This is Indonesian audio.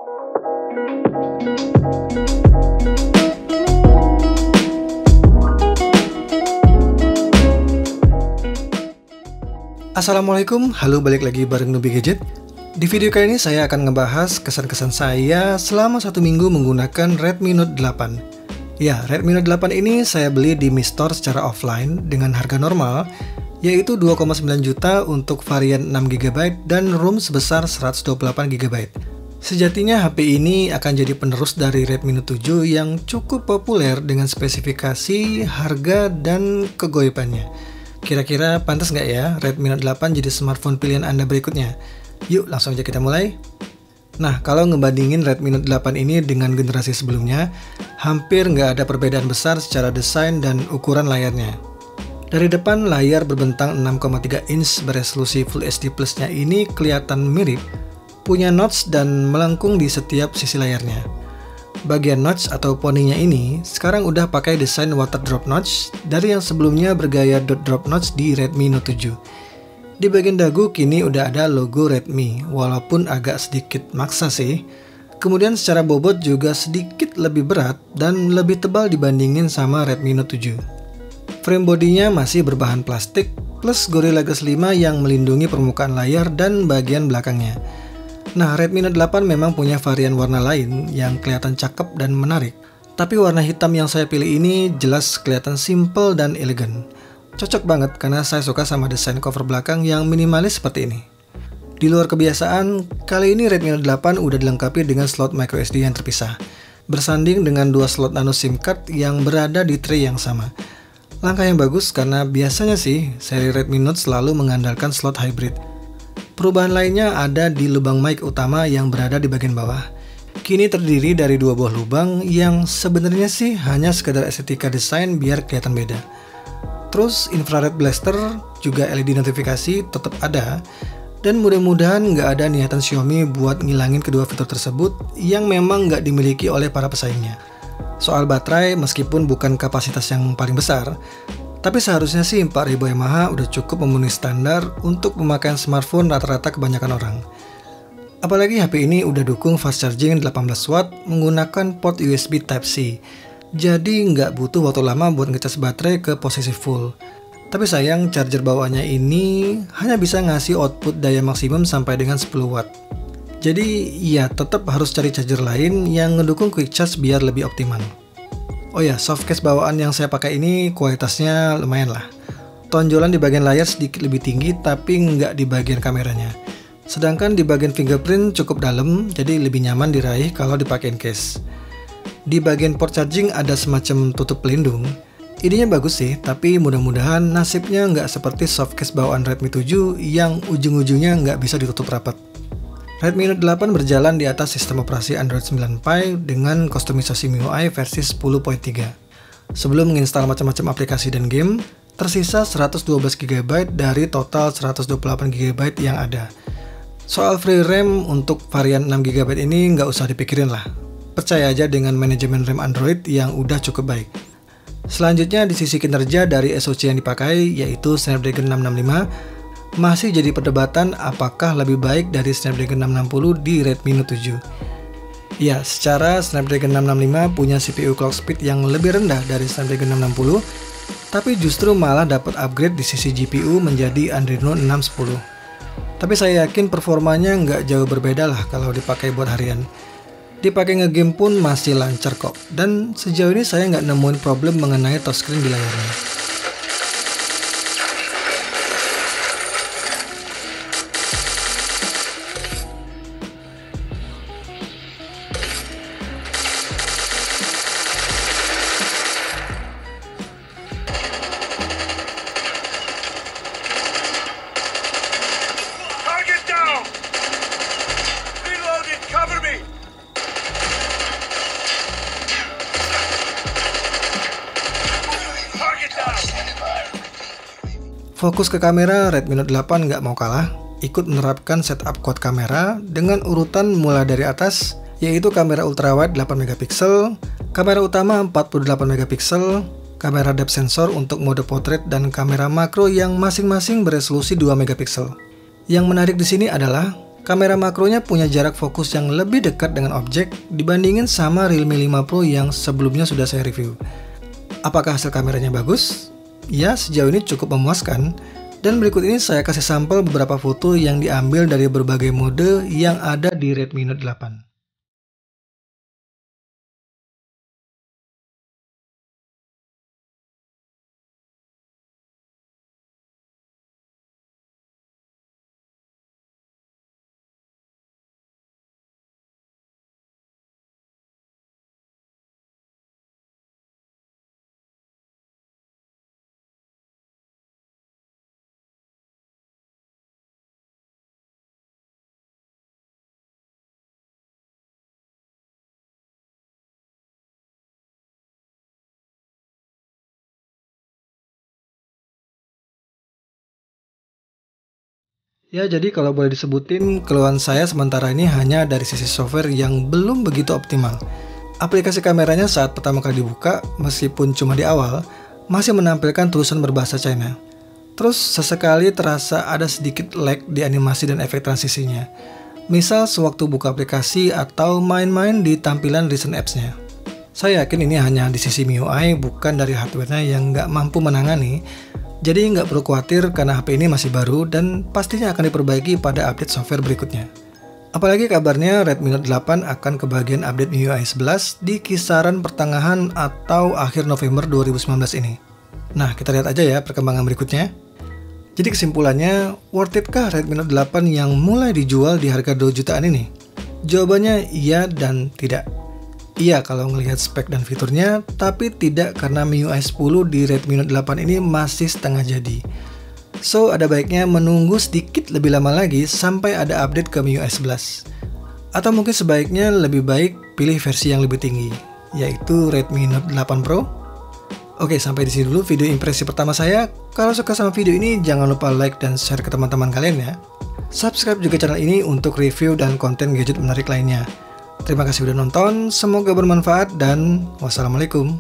Assalamualaikum, halo, balik lagi bareng Nubi Gadget. Di video kali ini saya akan ngebahas kesan-kesan saya selama 1 minggu menggunakan Redmi Note 8. Ya, Redmi Note 8 ini saya beli di Mi Store secara offline dengan harga normal, yaitu 2,9 juta untuk varian 6GB dan ROM sebesar 128GB. Sejatinya HP ini akan jadi penerus dari Redmi Note 7 yang cukup populer dengan spesifikasi, harga, dan kegoibannya. Kira-kira pantas nggak ya Redmi Note 8 jadi smartphone pilihan Anda berikutnya? Yuk langsung aja kita mulai. Nah, kalau ngebandingin Redmi Note 8 ini dengan generasi sebelumnya, hampir nggak ada perbedaan besar secara desain dan ukuran layarnya. Dari depan, layar berbentang 6,3 inch beresolusi Full HD Plus-nya ini kelihatan mirip, punya notch dan melengkung di setiap sisi layarnya. Bagian notch atau poninya ini sekarang udah pakai desain water drop notch dari yang sebelumnya bergaya dot drop notch di Redmi Note 7. Di bagian dagu kini udah ada logo Redmi, walaupun agak sedikit maksa sih. Kemudian secara bobot juga sedikit lebih berat dan lebih tebal dibandingin sama Redmi Note 7. Frame bodinya masih berbahan plastik plus Gorilla Glass 5 yang melindungi permukaan layar dan bagian belakangnya. Nah, Redmi Note 8 memang punya varian warna lain yang kelihatan cakep dan menarik. Tapi warna hitam yang saya pilih ini jelas kelihatan simple dan elegan. Cocok banget karena saya suka sama desain cover belakang yang minimalis seperti ini. Di luar kebiasaan, kali ini Redmi Note 8 udah dilengkapi dengan slot microSD yang terpisah, bersanding dengan 2 slot nano SIM card yang berada di tray yang sama. Langkah yang bagus karena biasanya sih seri Redmi Note selalu mengandalkan slot hybrid. Perubahan lainnya ada di lubang mic utama yang berada di bagian bawah. Kini terdiri dari 2 buah lubang yang sebenarnya sih hanya sekedar estetika desain biar kelihatan beda. Terus infrared blaster, juga LED notifikasi tetap ada, dan mudah-mudahan nggak ada niatan Xiaomi buat ngilangin kedua fitur tersebut yang memang nggak dimiliki oleh para pesaingnya. Soal baterai, meskipun bukan kapasitas yang paling besar, tapi seharusnya sih 4000 mAh udah cukup memenuhi standar untuk pemakaian smartphone rata-rata kebanyakan orang. Apalagi HP ini udah dukung fast charging 18 watt menggunakan port USB Type-C. Jadi nggak butuh waktu lama buat ngecas baterai ke posisi full. Tapi sayang charger bawaannya ini hanya bisa ngasih output daya maksimum sampai dengan 10 watt. Jadi ya tetap harus cari charger lain yang ngedukung quick charge biar lebih optimal. Oh ya, softcase bawaan yang saya pakai ini kualitasnya lumayan lah. Tonjolan di bagian layar sedikit lebih tinggi tapi nggak di bagian kameranya. Sedangkan di bagian fingerprint cukup dalam, jadi lebih nyaman diraih kalau dipakein case. Di bagian port charging ada semacam tutup pelindung. Idenya bagus sih, tapi mudah-mudahan nasibnya nggak seperti softcase bawaan Redmi 7 yang ujung-ujungnya nggak bisa ditutup rapat. Redmi Note 8 berjalan di atas sistem operasi Android 9 Pie dengan kustomisasi MIUI versi 10.3. Sebelum menginstal macam-macam aplikasi dan game, tersisa 112GB dari total 128GB yang ada. Soal free RAM untuk varian 6GB ini nggak usah dipikirin lah. Percaya aja dengan manajemen RAM Android yang udah cukup baik. Selanjutnya di sisi kinerja dari SoC yang dipakai yaitu Snapdragon 665 masih jadi perdebatan apakah lebih baik dari Snapdragon 660 di Redmi Note 7. Ya, secara Snapdragon 665 punya CPU clock speed yang lebih rendah dari Snapdragon 660, tapi justru malah dapat upgrade di sisi GPU menjadi Adreno 610. Tapi saya yakin performanya nggak jauh berbeda lah kalau dipakai buat harian. Dipakai ngegame pun masih lancar kok, dan sejauh ini saya nggak nemuin problem mengenai touchscreen di layarnya. Fokus ke kamera, Redmi Note 8 nggak mau kalah, ikut menerapkan setup quad kamera dengan urutan mulai dari atas, yaitu kamera ultrawide 8MP, kamera utama 48MP, kamera depth sensor untuk mode portrait, dan kamera makro yang masing-masing beresolusi 2MP. Yang menarik di sini adalah Kamera makronya punya jarak fokus yang lebih dekat dengan objek dibandingin sama Realme 5 Pro yang sebelumnya sudah saya review. Apakah hasil kameranya bagus? Ya, sejauh ini cukup memuaskan. Dan berikut ini saya kasih sampel beberapa foto yang diambil dari berbagai mode yang ada di Redmi Note 8. Ya, jadi kalau boleh disebutin, keluhan saya sementara ini hanya dari sisi software yang belum begitu optimal. Aplikasi kameranya saat pertama kali dibuka, meskipun cuma di awal, masih menampilkan tulisan berbahasa China. Terus sesekali terasa ada sedikit lag di animasi dan efek transisinya. Misal sewaktu buka aplikasi atau main-main di tampilan recent apps-nya. Saya yakin ini hanya di sisi MIUI, bukan dari hardware-nya yang nggak mampu menangani. Jadi nggak perlu khawatir karena HP ini masih baru dan pastinya akan diperbaiki pada update software berikutnya. Apalagi kabarnya Redmi Note 8 akan kebagian update MIUI 11 di kisaran pertengahan atau akhir November 2019 ini. Nah, kita lihat aja ya perkembangan berikutnya. Jadi kesimpulannya, worth it kah Redmi Note 8 yang mulai dijual di harga 2 jutaan ini? Jawabannya iya dan tidak. Iya kalau ngelihat spek dan fiturnya, tapi tidak karena MIUI 10 di Redmi Note 8 ini masih setengah jadi. So, ada baiknya menunggu sedikit lebih lama lagi sampai ada update ke MIUI 11. Atau mungkin sebaiknya lebih baik pilih versi yang lebih tinggi, yaitu Redmi Note 8 Pro. Oke, sampai di sini dulu video impresi pertama saya. Kalau suka sama video ini, jangan lupa like dan share ke teman-teman kalian ya. Subscribe juga channel ini untuk review dan konten gadget menarik lainnya. Terima kasih sudah nonton, semoga bermanfaat dan wassalamualaikum.